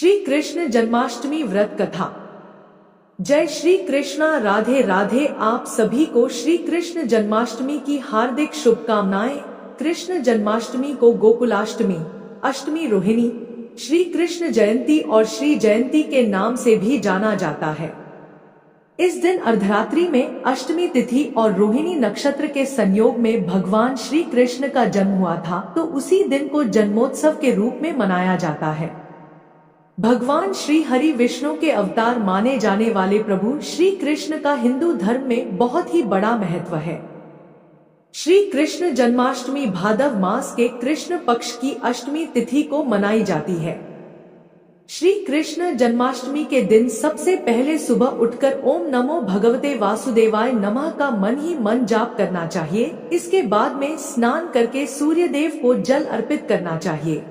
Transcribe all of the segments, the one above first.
श्री कृष्ण जन्माष्टमी व्रत कथा। जय श्री कृष्णा, राधे राधे। आप सभी को श्री कृष्ण जन्माष्टमी की हार्दिक शुभकामनाएं। कृष्ण जन्माष्टमी को गोकुलाष्टमी, अष्टमी रोहिणी, श्री कृष्ण जयंती और श्री जयंती के नाम से भी जाना जाता है। इस दिन अर्धरात्रि में अष्टमी तिथि और रोहिणी नक्षत्र के संयोग में भगवान श्री कृष्ण का जन्म हुआ था, तो उसी दिन को जन्मोत्सव के रूप में मनाया जाता है। भगवान श्री हरि विष्णु के अवतार माने जाने वाले प्रभु श्री कृष्ण का हिंदू धर्म में बहुत ही बड़ा महत्व है। श्री कृष्ण जन्माष्टमी भादव मास के कृष्ण पक्ष की अष्टमी तिथि को मनाई जाती है। श्री कृष्ण जन्माष्टमी के दिन सबसे पहले सुबह उठकर ओम नमो भगवते वासुदेवाय नमः का मन ही मन जाप करना चाहिए। इसके बाद में स्नान करके सूर्य देव को जल अर्पित करना चाहिए।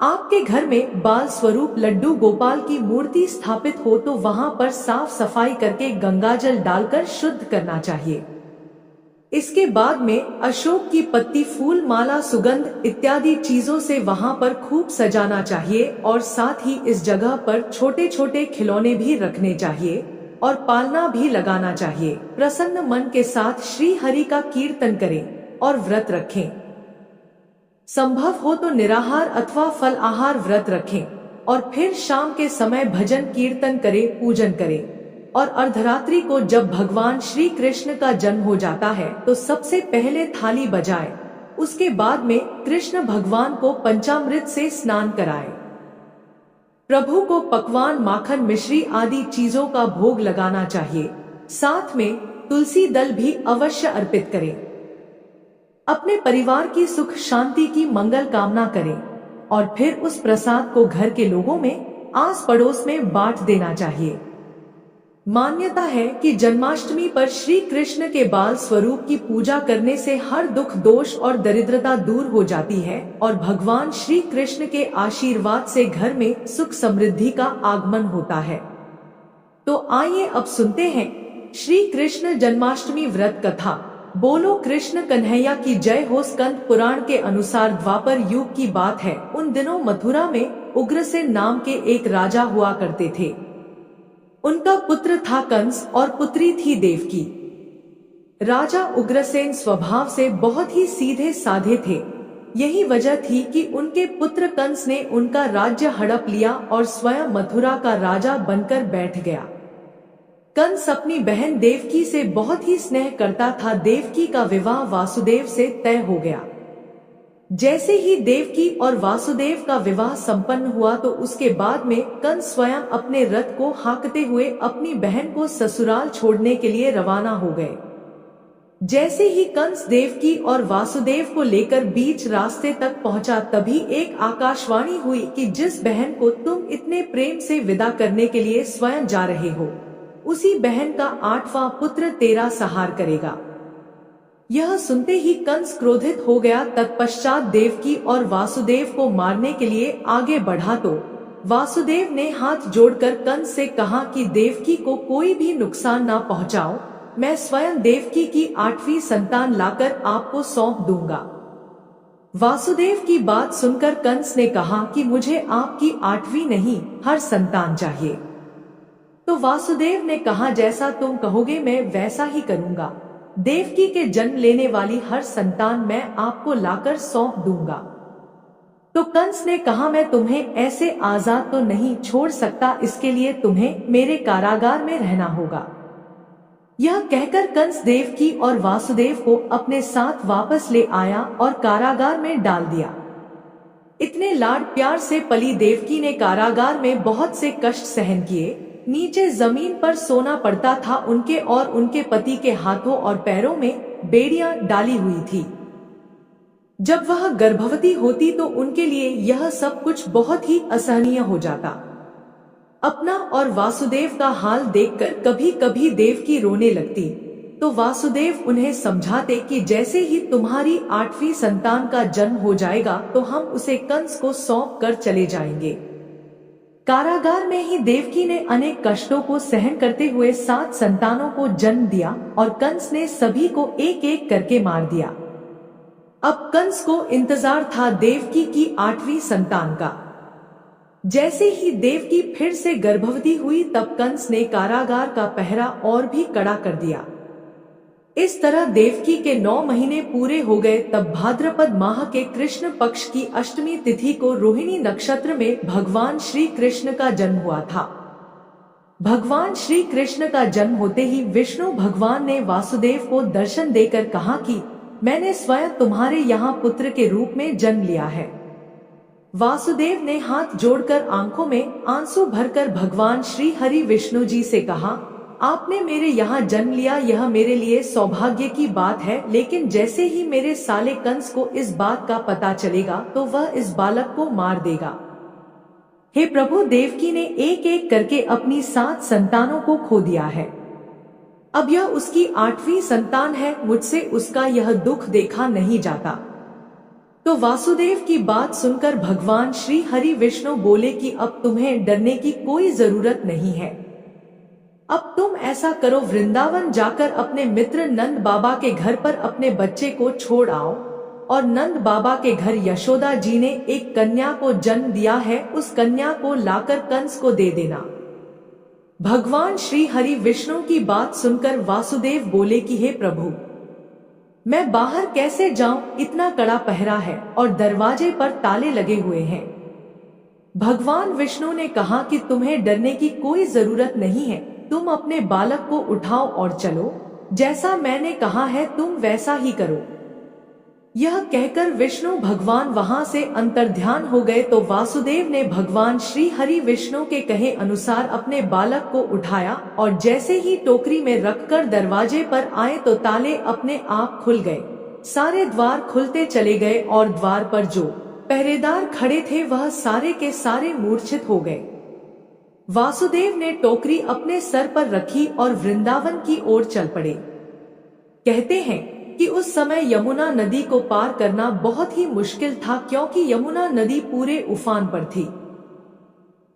आपके घर में बाल स्वरूप लड्डू गोपाल की मूर्ति स्थापित हो तो वहां पर साफ सफाई करके गंगाजल डालकर शुद्ध करना चाहिए। इसके बाद में अशोक की पत्ती, फूल माला, सुगंध इत्यादि चीजों से वहां पर खूब सजाना चाहिए और साथ ही इस जगह पर छोटे छोटे खिलौने भी रखने चाहिए और पालना भी लगाना चाहिए। प्रसन्न मन के साथ श्री हरि का कीर्तन करें और व्रत रखें। संभव हो तो निराहार अथवा फल आहार व्रत रखें और फिर शाम के समय भजन कीर्तन करें, पूजन करें। और अर्धरात्रि को जब भगवान श्री कृष्ण का जन्म हो जाता है तो सबसे पहले थाली बजाए, उसके बाद में कृष्ण भगवान को पंचामृत से स्नान कराए। प्रभु को पकवान, माखन, मिश्री आदि चीजों का भोग लगाना चाहिए। साथ में तुलसी दल भी अवश्य अर्पित करें। अपने परिवार की सुख शांति की मंगल कामना करें और फिर उस प्रसाद को घर के लोगों में, आस पड़ोस में बांट देना चाहिए। मान्यता है कि जन्माष्टमी पर श्री कृष्ण के बाल स्वरूप की पूजा करने से हर दुख, दोष और दरिद्रता दूर हो जाती है और भगवान श्री कृष्ण के आशीर्वाद से घर में सुख समृद्धि का आगमन होता है। तो आइए अब सुनते हैं श्री कृष्ण जन्माष्टमी व्रत कथा। बोलो कृष्ण कन्हैया की जय हो। स्कंद पुराण के अनुसार द्वापर युग की बात है। उन दिनों मथुरा में उग्रसेन नाम के एक राजा हुआ करते थे। उनका पुत्र था कंस और पुत्री थी देवकी। राजा उग्रसेन स्वभाव से बहुत ही सीधे साधे थे। यही वजह थी कि उनके पुत्र कंस ने उनका राज्य हड़प लिया और स्वयं मथुरा का राजा बनकर बैठ गया। कंस अपनी बहन देवकी से बहुत ही स्नेह करता था। देवकी का विवाह वासुदेव से तय हो गया। जैसे ही देवकी और वासुदेव का विवाह संपन्न हुआ तो उसके बाद में कंस स्वयं अपने रथ को हाँकते हुए अपनी बहन को ससुराल छोड़ने के लिए रवाना हो गए। जैसे ही कंस देवकी और वासुदेव को लेकर बीच रास्ते तक पहुंचा, तभी एक आकाशवाणी हुई कि जिस बहन को तुम इतने प्रेम से विदा करने के लिए स्वयं जा रहे हो, उसी बहन का 8वां पुत्र तेरा सहार करेगा। यह सुनते ही कंस क्रोधित हो गया। तत्पश्चात देवकी और वासुदेव को मारने के लिए आगे बढ़ा तो वासुदेव ने हाथ जोड़कर कंस से कहा कि देवकी को कोई भी नुकसान ना पहुंचाओ, मैं स्वयं देवकी की 8वीं संतान लाकर आपको सौंप दूंगा। वासुदेव की बात सुनकर कंस ने कहा कि मुझे आपकी 8वीं नहीं, हर संतान चाहिए। तो वासुदेव ने कहा जैसा तुम कहोगे मैं वैसा ही करूंगा। देवकी के जन्म लेने वाली हर संतान मैं आपको लाकर सौंप दूंगा। तो कंस ने कहा मैं तुम्हें ऐसे आजाद तो नहीं छोड़ सकता, इसके लिए तुम्हें मेरे कारागार में रहना होगा। यह कहकर कंस देवकी और वासुदेव को अपने साथ वापस ले आया और कारागार में डाल दिया। इतने लाड प्यार से पली देवकी ने कारागार में बहुत से कष्ट सहन किए। नीचे जमीन पर सोना पड़ता था। उनके और उनके पति के हाथों और पैरों में बेड़ियां डाली हुई थी। जब वह गर्भवती होती तो उनके लिए यह सब कुछ बहुत ही असहनीय हो जाता। अपना और वासुदेव का हाल देखकर कभी कभी देवकी रोने लगती तो वासुदेव उन्हें समझाते कि जैसे ही तुम्हारी 8वीं संतान का जन्म हो जाएगा तो हम उसे कंस को सौंप कर चले जाएंगे। कारागार में ही देवकी ने अनेक कष्टों को सहन करते हुए 7 संतानों को जन्म दिया और कंस ने सभी को एक एक करके मार दिया। अब कंस को इंतजार था देवकी की 8वीं संतान का। जैसे ही देवकी फिर से गर्भवती हुई तब कंस ने कारागार का पहरा और भी कड़ा कर दिया। इस तरह देवकी के 9 महीने पूरे हो गए। तब भाद्रपद माह के कृष्ण पक्ष की अष्टमी तिथि को रोहिणी नक्षत्र में भगवान श्री कृष्ण का जन्म हुआ था। भगवान श्री कृष्ण का जन्म होते ही विष्णु भगवान ने वासुदेव को दर्शन देकर कहा कि मैंने स्वयं तुम्हारे यहाँ पुत्र के रूप में जन्म लिया है। वासुदेव ने हाथ जोड़कर आंखों में आंसू भरकर भगवान श्री हरि विष्णु जी से कहा, आपने मेरे यहाँ जन्म लिया, यह मेरे लिए सौभाग्य की बात है। लेकिन जैसे ही मेरे साले कंस को इस बात का पता चलेगा तो वह इस बालक को मार देगा। हे प्रभु, देवकी ने एक एक करके अपनी 7 संतानों को खो दिया है। अब यह उसकी 8वीं संतान है। मुझसे उसका यह दुख देखा नहीं जाता। तो वासुदेव की बात सुनकर भगवान श्री हरि विष्णु बोले कि अब तुम्हें डरने की कोई जरूरत नहीं है। अब तुम ऐसा करो, वृंदावन जाकर अपने मित्र नंद बाबा के घर पर अपने बच्चे को छोड़ आओ। और नंद बाबा के घर यशोदा जी ने एक कन्या को जन्म दिया है, उस कन्या को लाकर कंस को दे देना। भगवान श्री हरि विष्णु की बात सुनकर वासुदेव बोले कि हे प्रभु, मैं बाहर कैसे जाऊं, इतना कड़ा पहरा है और दरवाजे पर ताले लगे हुए हैं। भगवान विष्णु ने कहा कि तुम्हें डरने की कोई जरूरत नहीं है, तुम अपने बालक को उठाओ और चलो, जैसा मैंने कहा है तुम वैसा ही करो। यह कहकर विष्णु भगवान वहां से अंतर्ध्यान हो गए। तो वासुदेव ने भगवान श्री हरि विष्णु के कहे अनुसार अपने बालक को उठाया और जैसे ही टोकरी में रखकर दरवाजे पर आए तो ताले अपने आप खुल गए। सारे द्वार खुलते चले गए और द्वार पर जो पहरेदार खड़े थे वह सारे के सारे मूर्छित हो गए। वासुदेव ने टोकरी अपने सर पर रखी और वृंदावन की ओर चल पड़े। कहते हैं कि उस समय यमुना नदी को पार करना बहुत ही मुश्किल था, क्योंकि यमुना नदी पूरे उफान पर थी।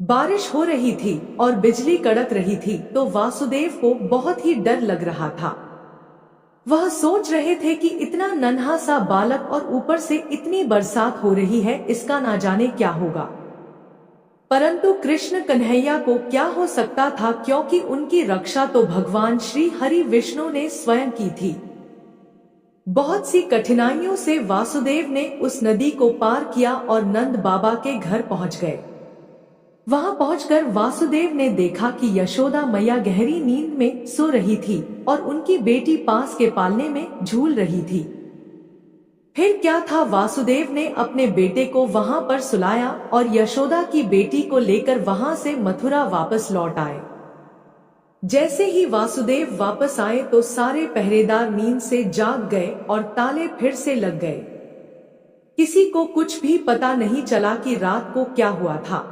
बारिश हो रही थी और बिजली कड़क रही थी, तो वासुदेव को बहुत ही डर लग रहा था। वह सोच रहे थे कि इतना नन्हा सा बालक और ऊपर से इतनी बरसात हो रही है, इसका ना जाने क्या होगा। परंतु कृष्ण कन्हैया को क्या हो सकता था, क्योंकि उनकी रक्षा तो भगवान श्री हरि विष्णु ने स्वयं की थी। बहुत सी कठिनाइयों से वासुदेव ने उस नदी को पार किया और नंद बाबा के घर पहुंच गए। वहां पहुंचकर वासुदेव ने देखा कि यशोदा मैया गहरी नींद में सो रही थी और उनकी बेटी पास के पालने में झूल रही थी। फिर क्या था, वासुदेव ने अपने बेटे को वहां पर सुलाया और यशोदा की बेटी को लेकर वहां से मथुरा वापस लौट आए। जैसे ही वासुदेव वापस आए तो सारे पहरेदार नींद से जाग गए और ताले फिर से लग गए। किसी को कुछ भी पता नहीं चला कि रात को क्या हुआ था।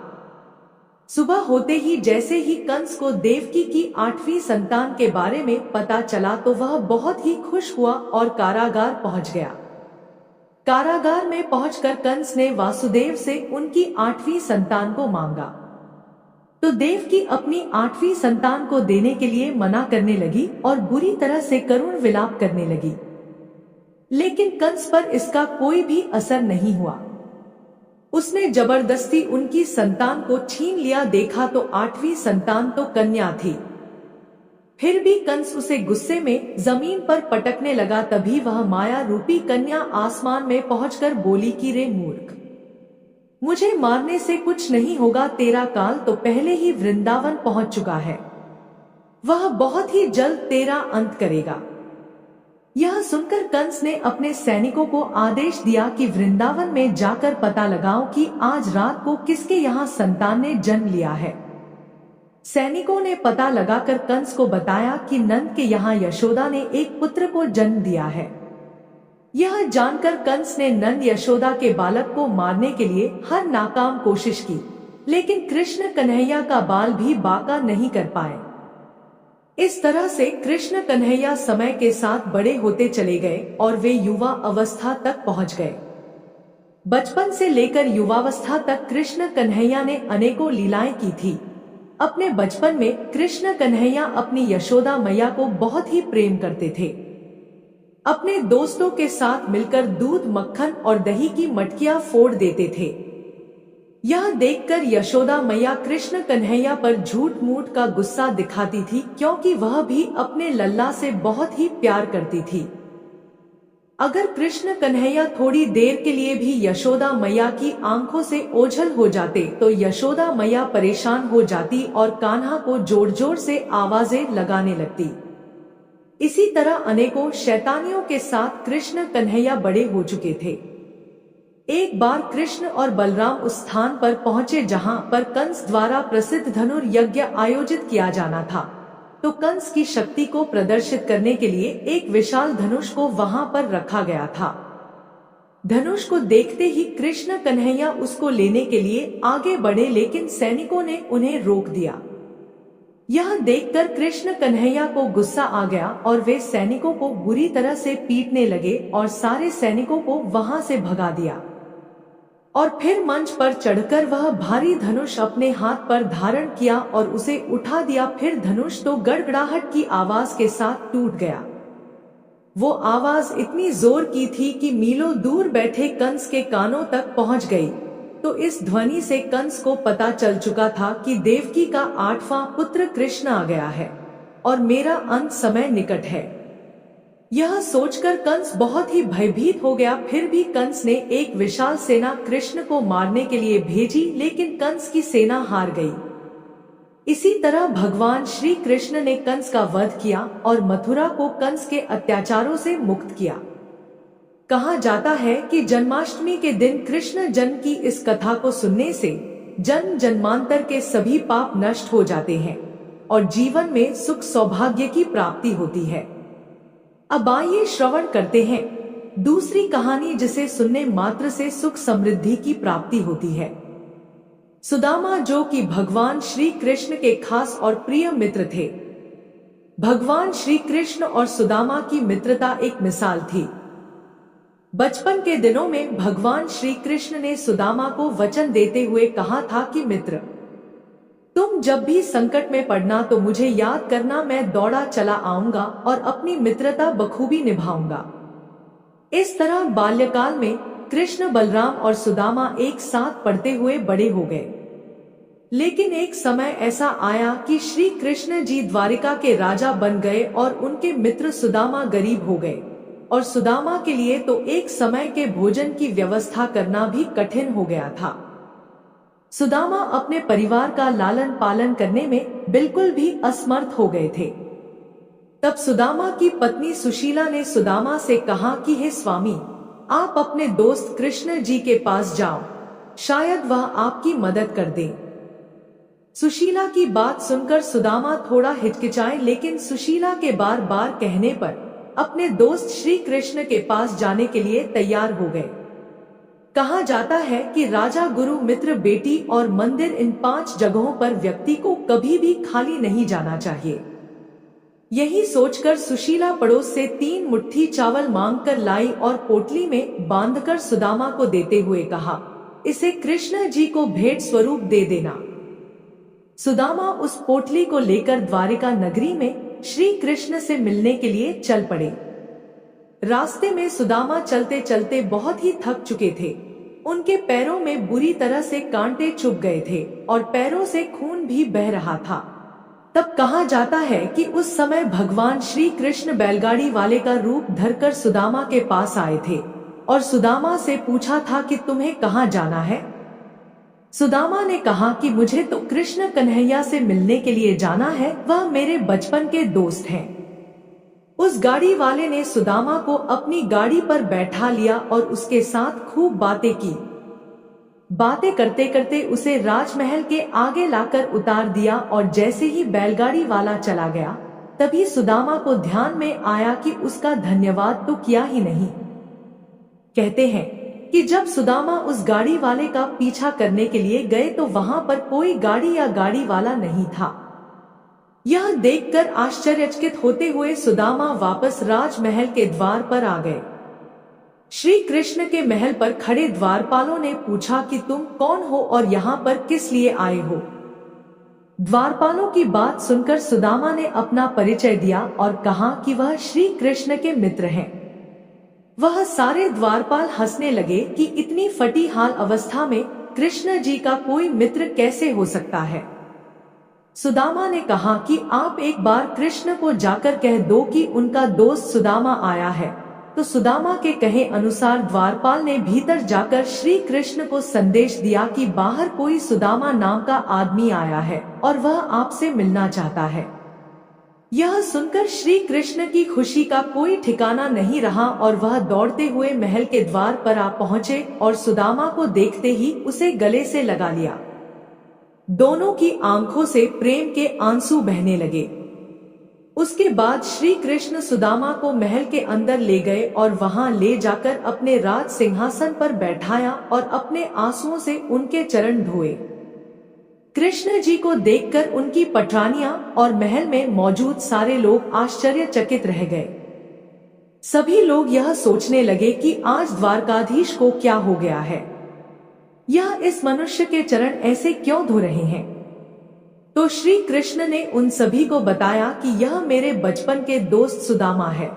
सुबह होते ही जैसे ही कंस को देवकी की 8वीं संतान के बारे में पता चला तो वह बहुत ही खुश हुआ और कारागार पहुंच गया। कारागार में पहुंचकर कंस ने वासुदेव से उनकी 8वीं संतान को मांगा। तो देवकी अपनी 8वीं संतान को देने के लिए मना करने लगी और बुरी तरह से करुण विलाप करने लगी। लेकिन कंस पर इसका कोई भी असर नहीं हुआ। उसने जबरदस्ती उनकी संतान को छीन लिया। देखा तो 8वीं संतान तो कन्या थी। फिर भी कंस उसे गुस्से में जमीन पर पटकने लगा। तभी वह माया रूपी कन्या आसमान में पहुंचकर बोली कि रे मूर्ख, मुझे मारने से कुछ नहीं होगा, तेरा काल तो पहले ही वृंदावन पहुंच चुका है, वह बहुत ही जल्द तेरा अंत करेगा। यह सुनकर कंस ने अपने सैनिकों को आदेश दिया कि वृंदावन में जाकर पता लगाओ कि आज रात को किसके यहाँ संतान ने जन्म लिया है। सैनिकों ने पता लगाकर कंस को बताया कि नंद के यहाँ यशोदा ने एक पुत्र को जन्म दिया है। यह जानकर कंस ने नंद यशोदा के बालक को मारने के लिए हर नाकाम कोशिश की, लेकिन कृष्ण कन्हैया का बाल भी बांका नहीं कर पाए। इस तरह से कृष्ण कन्हैया समय के साथ बड़े होते चले गए और वे युवा अवस्था तक पहुंच गए। बचपन से लेकर युवावस्था तक कृष्ण कन्हैया ने अनेकों लीलाएं की थी। अपने बचपन में कृष्ण कन्हैया अपनी यशोदा मैया को बहुत ही प्रेम करते थे। अपने दोस्तों के साथ मिलकर दूध, मक्खन और दही की मटकियां फोड़ देते थे। यह देखकर यशोदा मैया कृष्ण कन्हैया पर झूठ मूठ का गुस्सा दिखाती थी, क्योंकि वह भी अपने लल्ला से बहुत ही प्यार करती थी। अगर कृष्ण कन्हैया थोड़ी देर के लिए भी यशोदा मैया की आंखों से ओझल हो जाते तो यशोदा मैया परेशान हो जाती और कान्हा को जोर जोर से आवाजें लगाने लगती। इसी तरह अनेकों शैतानियों के साथ कृष्ण कन्हैया बड़े हो चुके थे। एक बार कृष्ण और बलराम उस स्थान पर पहुंचे जहां पर कंस द्वारा प्रसिद्ध धनुर्यज्ञ आयोजित किया जाना था। तो कंस की शक्ति को प्रदर्शित करने के लिए एक विशाल धनुष को वहां पर रखा गया था। धनुष को देखते ही कृष्ण कन्हैया उसको लेने के लिए आगे बढ़े, लेकिन सैनिकों ने उन्हें रोक दिया। यह देखकर कृष्ण कन्हैया को गुस्सा आ गया और वे सैनिकों को बुरी तरह से पीटने लगे और सारे सैनिकों को वहां से भगा दिया। और फिर मंच पर चढ़कर वह भारी धनुष अपने हाथ पर धारण किया और उसे उठा दिया। फिर धनुष तो गड़गड़ाहट की आवाज के साथ टूट गया। वो आवाज इतनी जोर की थी कि मीलों दूर बैठे कंस के कानों तक पहुंच गई। तो इस ध्वनि से कंस को पता चल चुका था कि देवकी का 8वां पुत्र कृष्ण आ गया है और मेरा अंत समय निकट है। यह सोचकर कंस बहुत ही भयभीत हो गया। फिर भी कंस ने एक विशाल सेना कृष्ण को मारने के लिए भेजी, लेकिन कंस की सेना हार गई। इसी तरह भगवान श्री कृष्ण ने कंस का वध किया और मथुरा को कंस के अत्याचारों से मुक्त किया। कहा जाता है कि जन्माष्टमी के दिन कृष्ण जन्म की इस कथा को सुनने से जन्म जन्मांतर के सभी पाप नष्ट हो जाते हैं और जीवन में सुख सौभाग्य की प्राप्ति होती है। अब आइए श्रवण करते हैं दूसरी कहानी, जिसे सुनने मात्र से सुख समृद्धि की प्राप्ति होती है। सुदामा, जो कि भगवान श्री कृष्ण के खास और प्रिय मित्र थे। भगवान श्री कृष्ण और सुदामा की मित्रता एक मिसाल थी। बचपन के दिनों में भगवान श्री कृष्ण ने सुदामा को वचन देते हुए कहा था कि मित्र, तुम जब भी संकट में पड़ना तो मुझे याद करना, मैं दौड़ा चला आऊंगा और अपनी मित्रता बखूबी निभाऊंगा। इस तरह बाल्यकाल में कृष्ण, बलराम और सुदामा एक साथ पढ़ते हुए बड़े हो गए। लेकिन एक समय ऐसा आया कि श्री कृष्ण जी द्वारिका के राजा बन गए और उनके मित्र सुदामा गरीब हो गए और सुदामा के लिए तो एक समय के भोजन की व्यवस्था करना भी कठिन हो गया था। सुदामा अपने परिवार का लालन पालन करने में बिल्कुल भी असमर्थ हो गए थे। तब सुदामा की पत्नी सुशीला ने सुदामा से कहा कि हे स्वामी, आप अपने दोस्त कृष्ण जी के पास जाओ, शायद वह आपकी मदद कर दें। सुशीला की बात सुनकर सुदामा थोड़ा हिचकिचाए, लेकिन सुशीला के बार बार कहने पर अपने दोस्त श्री कृष्ण के पास जाने के लिए तैयार हो गए। कहा जाता है कि राजा, गुरु, मित्र, बेटी और मंदिर, इन 5 जगहों पर व्यक्ति को कभी भी खाली नहीं जाना चाहिए। यही सोचकर सुशीला पड़ोस से 3 मुट्ठी चावल मांगकर लाई और पोटली में बांधकर सुदामा को देते हुए कहा, इसे कृष्ण जी को भेंट स्वरूप दे देना। सुदामा उस पोटली को लेकर द्वारिका नगरी में श्री कृष्ण से मिलने के लिए चल पड़े। रास्ते में सुदामा चलते चलते बहुत ही थक चुके थे। उनके पैरों में बुरी तरह से कांटे चुभ गए थे और पैरों से खून भी बह रहा था। तब कहा जाता है कि उस समय भगवान श्री कृष्ण बैलगाड़ी वाले का रूप धरकर सुदामा के पास आए थे और सुदामा से पूछा था कि तुम्हें कहाँ जाना है। सुदामा ने कहा कि मुझे तो कृष्ण कन्हैया से मिलने के लिए जाना है, वह मेरे बचपन के दोस्त हैं। उस गाड़ी वाले ने सुदामा को अपनी गाड़ी पर बैठा लिया और उसके साथ खूब बातें की। बातें करते करते उसे राजमहल के आगे लाकर उतार दिया और जैसे ही बैलगाड़ी वाला चला गया, तभी सुदामा को ध्यान में आया कि उसका धन्यवाद तो किया ही नहीं। कहते हैं कि जब सुदामा उस गाड़ी वाले का पीछा करने के लिए गए तो वहां पर कोई गाड़ी या गाड़ी वाला नहीं था। यह देखकर आश्चर्यचकित होते हुए सुदामा वापस राजमहल के द्वार पर आ गए। श्री कृष्ण के महल पर खड़े द्वारपालों ने पूछा कि तुम कौन हो और यहाँ पर किस लिए आए हो। द्वारपालों की बात सुनकर सुदामा ने अपना परिचय दिया और कहा कि वह श्री कृष्ण के मित्र हैं। वह सारे द्वारपाल हंसने लगे कि इतनी फटी हाल अवस्था में कृष्ण जी का कोई मित्र कैसे हो सकता है। सुदामा ने कहा कि आप एक बार कृष्ण को जाकर कह दो कि उनका दोस्त सुदामा आया है। तो सुदामा के कहे अनुसार द्वारपाल ने भीतर जाकर श्री कृष्ण को संदेश दिया कि बाहर कोई सुदामा नाम का आदमी आया है और वह आपसे मिलना चाहता है। यह सुनकर श्री कृष्ण की खुशी का कोई ठिकाना नहीं रहा और वह दौड़ते हुए महल के द्वार पर आ पहुँचे और सुदामा को देखते ही उसे गले से लगा लिया। दोनों की आंखों से प्रेम के आंसू बहने लगे। उसके बाद श्री कृष्ण सुदामा को महल के अंदर ले गए और वहां ले जाकर अपने राज सिंहासन पर बैठाया और अपने आंसुओं से उनके चरण धोए। कृष्ण जी को देखकर उनकी पटरानियां और महल में मौजूद सारे लोग आश्चर्यचकित रह गए। सभी लोग यह सोचने लगे कि आज द्वारकाधीश को क्या हो गया है, यह इस मनुष्य के चरण ऐसे क्यों धो रहे हैं। तो श्री कृष्ण ने उन सभी को बताया कि यह मेरे बचपन के दोस्त सुदामा है।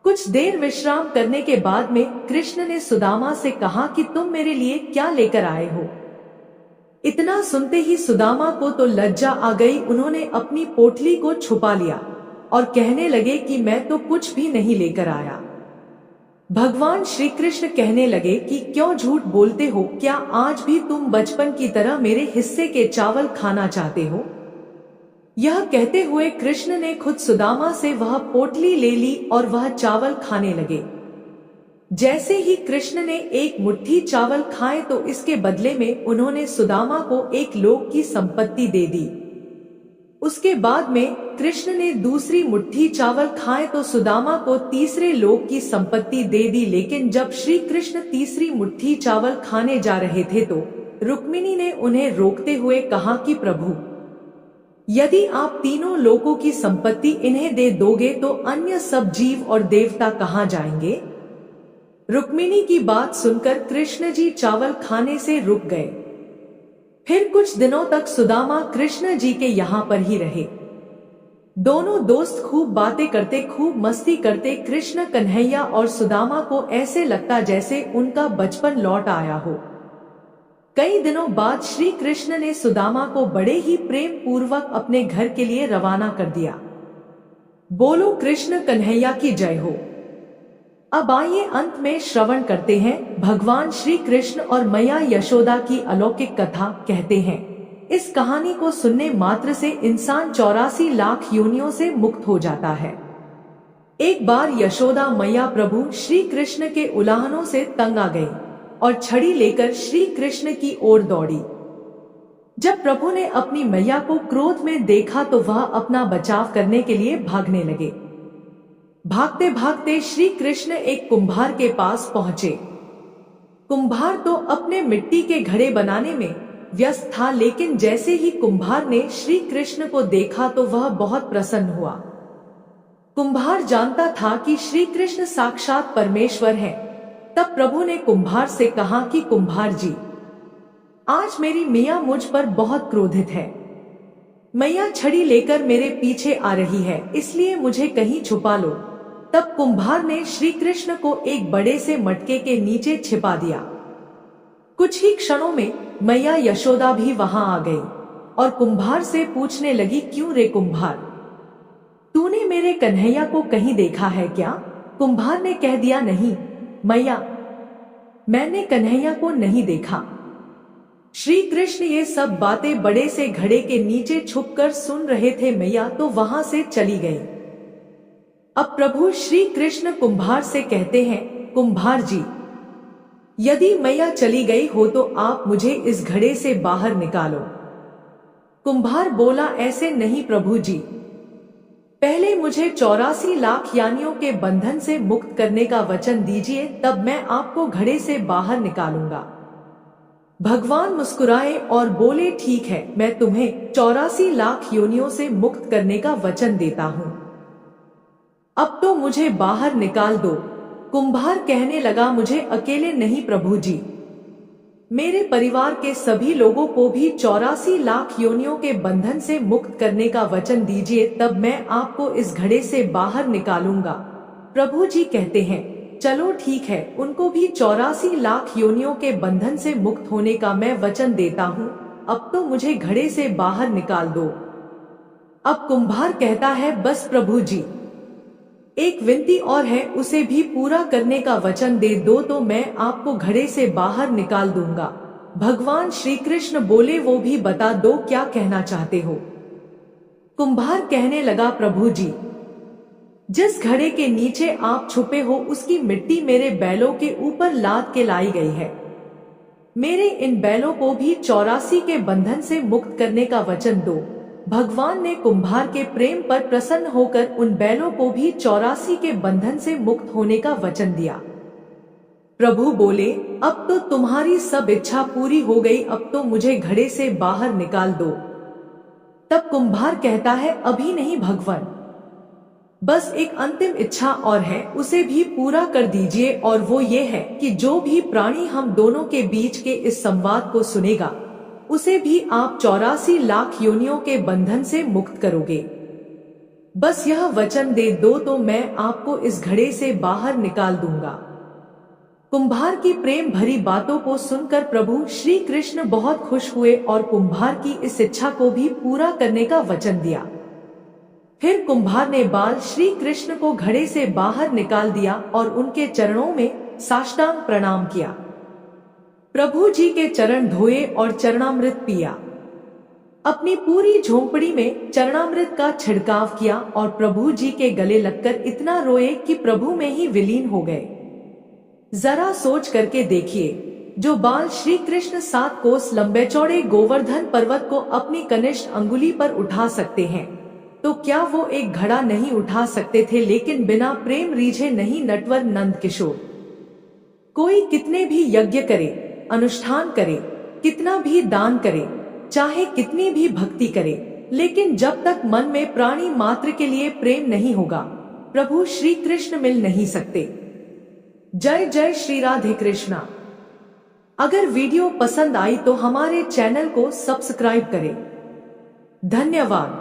कुछ देर विश्राम करने के बाद में कृष्ण ने सुदामा से कहा कि तुम मेरे लिए क्या लेकर आए हो। इतना सुनते ही सुदामा को तो लज्जा आ गई। उन्होंने अपनी पोटली को छुपा लिया और कहने लगे कि मैं तो कुछ भी नहीं लेकर आया। भगवान श्री कृष्ण कहने लगे कि क्यों झूठ बोलते हो, क्या आज भी तुम बचपन की तरह मेरे हिस्से के चावल खाना चाहते हो। यह कहते हुए कृष्ण ने खुद सुदामा से वह पोटली ले ली और वह चावल खाने लगे। जैसे ही कृष्ण ने एक मुट्ठी चावल खाए तो इसके बदले में उन्होंने सुदामा को एक लोक की संपत्ति दे दी। उसके बाद में कृष्ण ने दूसरी मुट्ठी चावल खाए तो सुदामा को तीसरे लोक की संपत्ति दे दी। लेकिन जब श्री कृष्ण तीसरी मुट्ठी चावल खाने जा रहे थे तो रुक्मिणी ने उन्हें रोकते हुए कहा कि प्रभु, यदि आप तीनों लोकों की संपत्ति इन्हें दे दोगे तो अन्य सब जीव और देवता कहाँ जाएंगे। रुक्मिणी की बात सुनकर कृष्ण जी चावल खाने से रुक गए। फिर कुछ दिनों तक सुदामा कृष्ण जी के यहाँ पर ही रहे। दोनों दोस्त खूब बातें करते, खूब मस्ती करते। कृष्ण कन्हैया और सुदामा को ऐसे लगता जैसे उनका बचपन लौट आया हो। कई दिनों बाद श्री कृष्ण ने सुदामा को बड़े ही प्रेम पूर्वक अपने घर के लिए रवाना कर दिया। बोलो कृष्ण कन्हैया की जय हो। अब आइए अंत में श्रवण करते हैं भगवान श्री कृष्ण और मैया यशोदा की अलौकिक कथा। कहते हैं इस कहानी को सुनने मात्र से इंसान 84 लाख योनियों से मुक्त हो जाता है। एक बार यशोदा मैया प्रभु श्री कृष्ण के उलाहनों से तंग आ गई और छड़ी लेकर श्री कृष्ण की ओर दौड़ी। जब प्रभु ने अपनी मैया को क्रोध में देखा तो वह अपना बचाव करने के लिए भागने लगे। भागते भागते श्री कृष्ण एक कुम्हार के पास पहुंचे। कुम्हार तो अपने मिट्टी के घड़े बनाने में व्यस्त था, लेकिन जैसे ही कुम्हार ने श्री कृष्ण को देखा तो वह बहुत प्रसन्न हुआ। कुम्हार जानता था कि श्री कृष्ण साक्षात परमेश्वर हैं। तब प्रभु ने कुम्हार से कहा कि कुम्हार जी, आज मेरी मैया मुझ पर बहुत क्रोधित है। मैया छड़ी लेकर मेरे पीछे आ रही है, इसलिए मुझे कहीं छुपा लो। तब कुम्हार ने श्री कृष्ण को एक बड़े से मटके के नीचे छिपा दिया। कुछ ही क्षणों में मैया यशोदा भी वहां आ गई और कुम्हार से पूछने लगी, क्यों रे कुम्हार, तूने मेरे कन्हैया को कहीं देखा है क्या। कुम्हार ने कह दिया, नहीं मैया, मैंने कन्हैया को नहीं देखा। श्री कृष्ण ये सब बातें बड़े से घड़े के नीचे छुपकर सुन रहे थे। मैया तो वहां से चली गई। अब प्रभु श्री कृष्ण कुम्हार से कहते हैं, कुम्हार जी, यदि मैया चली गई हो तो आप मुझे इस घड़े से बाहर निकालो। कुम्हार बोला, ऐसे नहीं प्रभु जी, पहले मुझे 84 लाख यानियों के बंधन से मुक्त करने का वचन दीजिए, तब मैं आपको घड़े से बाहर निकालूंगा। भगवान मुस्कुराए और बोले, ठीक है, मैं तुम्हें 84 लाख योनियों से मुक्त करने का वचन देता हूँ। अब तो मुझे बाहर निकाल दो। कुम्हार कहने लगा, मुझे अकेले नहीं प्रभु जी, मेरे परिवार के सभी लोगों को भी 84 लाख योनियों के बंधन से मुक्त करने का वचन दीजिए, तब मैं आपको इस घड़े से बाहर निकालूंगा। प्रभु जी कहते हैं, चलो ठीक है, उनको भी 84 लाख योनियों के बंधन से मुक्त होने का मैं वचन देता हूँ। अब तो मुझे घड़े से बाहर निकाल दो। अब कुंभार कहता है, बस प्रभु जी, एक विनती और है, उसे भी पूरा करने का वचन दे दो तो मैं आपको घड़े से बाहर निकाल दूंगा। भगवान श्री कृष्ण बोले, वो भी बता दो क्या कहना चाहते हो। कुंभार कहने लगा, प्रभु जी, जिस घड़े के नीचे आप छुपे हो उसकी मिट्टी मेरे बैलों के ऊपर लाद के लाई गई है। मेरे इन बैलों को भी 84 के बंधन से मुक्त करने का वचन दो। भगवान ने कुंभार के प्रेम पर प्रसन्न होकर उन बैलों को भी 84 के बंधन से मुक्त होने का वचन दिया। प्रभु बोले, अब तो तुम्हारी सब इच्छा पूरी हो गई, अब तो मुझे घड़े से बाहर निकाल दो। तब कुंभार कहता है, अभी नहीं भगवान, बस एक अंतिम इच्छा और है, उसे भी पूरा कर दीजिए, और वो ये है कि जो भी प्राणी हम दोनों के बीच के इस संवाद को सुनेगा उसे भी आप 84 लाख योनियों के बंधन से मुक्त करोगे। बस यह वचन दे दो तो मैं आपको इस घड़े से बाहर निकाल दूंगा। कुंभार की प्रेम भरी बातों को सुनकर प्रभु श्री कृष्ण बहुत खुश हुए और कुंभार की इस इच्छा को भी पूरा करने का वचन दिया। फिर कुंभार ने बाल श्री कृष्ण को घड़े से बाहर निकाल दिया और उनके चरणों में साष्टांग प्रणाम किया। प्रभु जी के चरण धोए और चरणामृत पिया। अपनी पूरी झोंपड़ी में चरणामृत का छिड़काव किया और प्रभु जी के गले लगकर इतना रोए कि प्रभु में ही विलीन हो गए। जरा सोच करके देखिए, जो बाल श्री कृष्ण 7 कोस लंबे चौड़े गोवर्धन पर्वत को अपनी कनिष्ठ अंगुली पर उठा सकते हैं, तो क्या वो एक घड़ा नहीं उठा सकते थे? लेकिन बिना प्रेम रीझे नहीं नटवर नंद किशोर। कोई कितने भी यज्ञ करे, अनुष्ठान करे, कितना भी दान करे, चाहे कितनी भी भक्ति करे, लेकिन जब तक मन में प्राणी मात्र के लिए प्रेम नहीं होगा, प्रभु श्री कृष्ण मिल नहीं सकते। जय जय श्री राधे कृष्णा। अगर वीडियो पसंद आई तो हमारे चैनल को सब्सक्राइब करें। धन्यवाद।